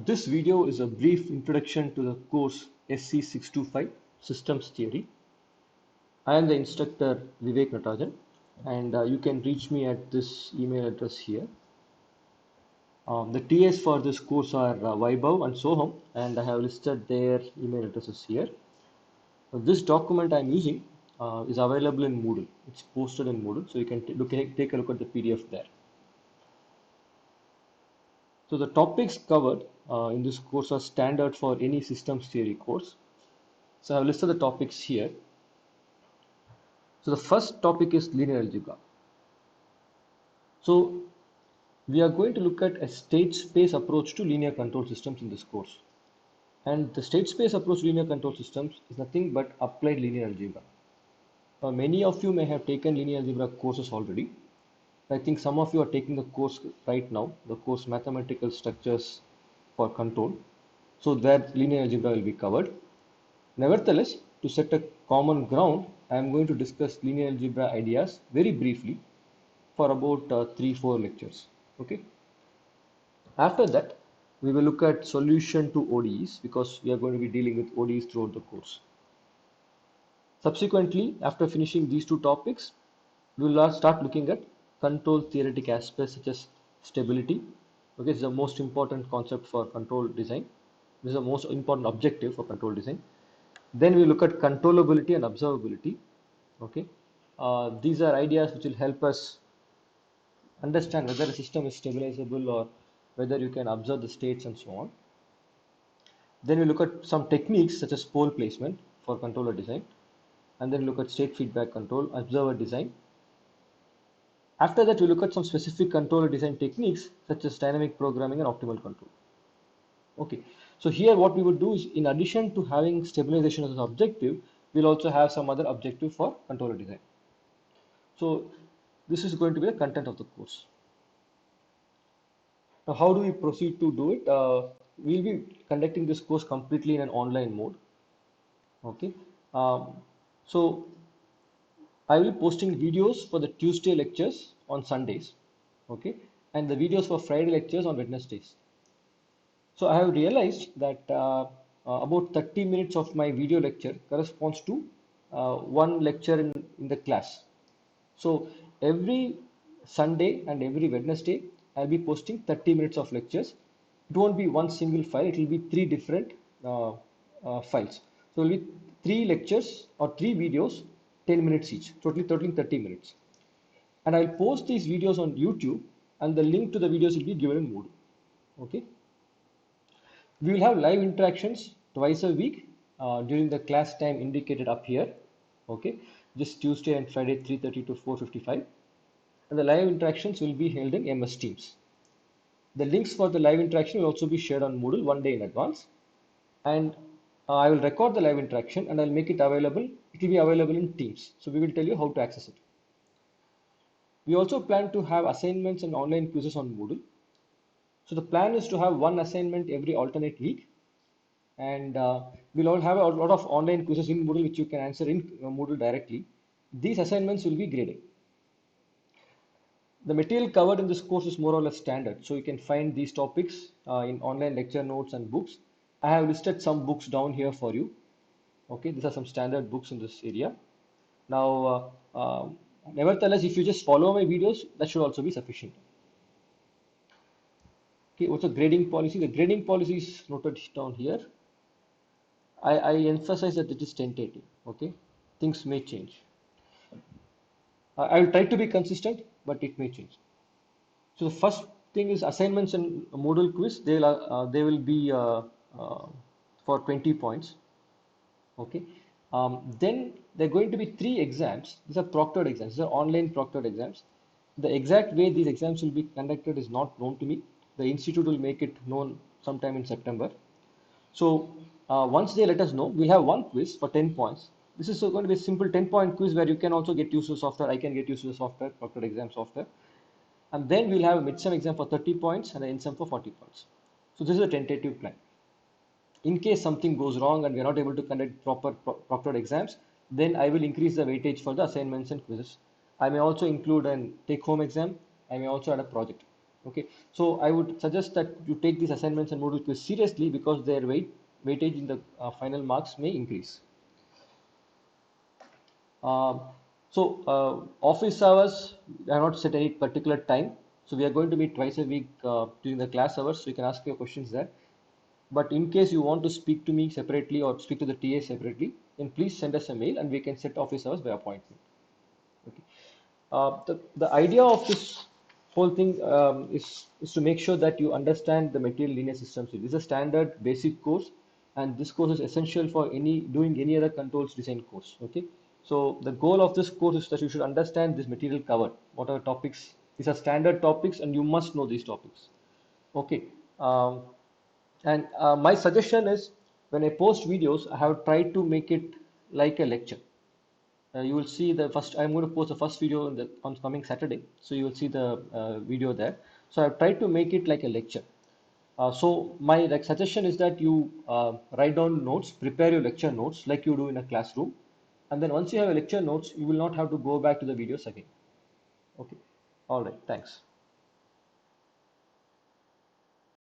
This video is a brief introduction to the course SC625 Systems Theory. I am the instructor Vivek Natarajan, and you can reach me at this email address here. The TAs for this course are Vaibhav and Soham, and I have listed their email addresses here. This document I am using is available in Moodle. It's posted in Moodle, so you can take a look at the PDF there. So the topics covered in this course are standard for any systems theory course. So I have listed the topics here. So the first topic is linear algebra. So we are going to look at a state space approach to linear control systems in this course. And the state space approach to linear control systems is nothing but applied linear algebra. Many of you may have taken linear algebra courses already. I think some of you are taking the course right now, the course Mathematical Structures for Control. So that linear algebra will be covered. Nevertheless, to set a common ground, I am going to discuss linear algebra ideas very briefly for about 3-4 lectures. Okay. After that, we will look at solution to ODEs because we are going to be dealing with ODEs throughout the course. Subsequently, after finishing these two topics, we will start looking at control theoretic aspects such as stability. Okay, this is the most important concept for control design. This is the most important objective for control design. Then we look at controllability and observability. Okay, these are ideas which will help us understand whether a system is stabilizable or whether you can observe the states and so on. Then we look at some techniques such as pole placement for controller design, and then look at state feedback control, observer design. After that, we look at some specific controller design techniques such as dynamic programming and optimal control. Okay, so here what we would do is, in addition to having stabilization as an objective, we'll also have some other objective for controller design. So this is going to be the content of the course. Now, how do we proceed to do it? We'll be conducting this course completely in an online mode. Okay, so I will be posting videos for the Tuesday lectures on Sundays. Okay, and the videos for Friday lectures on Wednesdays. So I have realized that about 30 minutes of my video lecture corresponds to one lecture in the class. So every Sunday and every Wednesday, I'll be posting 30 minutes of lectures. It won't be one single file, it will be three different files. So it will be three lectures or three videos, 10 minutes each, totaling 30 minutes. And I'll post these videos on YouTube, and the link to the videos will be given in Moodle. Okay. We will have live interactions twice a week during the class time indicated up here. Okay, just Tuesday and Friday 3:30 to 4:55, and the live interactions will be held in MS Teams. The links for the live interaction will also be shared on Moodle one day in advance, and I will record the live interaction and I'll make it available. It will be available in Teams, so we will tell you how to access it. We also plan to have assignments and online quizzes on Moodle. So the plan is to have one assignment every alternate week, and we'll all have a lot of online quizzes in Moodle which you can answer in Moodle directly. These assignments will be graded. The material covered in this course is more or less standard, so you can find these topics in online lecture notes and books. I have listed some books down here for you. Okay, these are some standard books in this area. Now, nevertheless, if you just follow my videos, that should also be sufficient. Okay, what's the grading policy? The grading policy is noted down here. I emphasize that it is tentative. Okay, things may change. I will try to be consistent, but it may change. So the first thing is assignments and Moodle quiz. They will be for 20 points. Okay. Then there are going to be 3 exams. These are proctored exams. These are online proctored exams. The exact way these exams will be conducted is not known to me. The institute will make it known sometime in September. So once they let us know, we'll have one quiz for 10 points. This is going to be a simple 10-point quiz where you can also get used to the software. I can get used to the software, proctored exam software. And then we'll have a midsem exam for 30 points and an INSEM for 40 points. So this is a tentative plan. In case something goes wrong and we are not able to conduct proper proctored exams, then I will increase the weightage for the assignments and quizzes. I may also include an take-home exam. I may also add a project. Okay, so I would suggest that you take these assignments and module quiz seriously because their weightage in the final marks may increase. Um, Office hours, I have not set any particular time. So we are going to meet twice a week during the class hours. So you can ask your questions there. But in case you want to speak to me separately or speak to the TA separately, then please send us a mail and we can set office hours by appointment. Okay. The idea of this whole thing is to make sure that you understand the material linear systems. This is a standard basic course, and this course is essential for any other controls design course. Okay, so the goal of this course is that you should understand this material covered. What are topics? These are standard topics, and you must know these topics. Okay, um, and my suggestion is when I post videos, I have tried to make it like a lecture. You will see the first. I'm going to post the first video on coming Saturday, so you will see the video there. So I've tried to make it like a lecture. So my suggestion is that you write down notes, prepare your lecture notes like you do in a classroom, and then once you have a lecture notes, you will not have to go back to the videos again. Okay. All right. Thanks.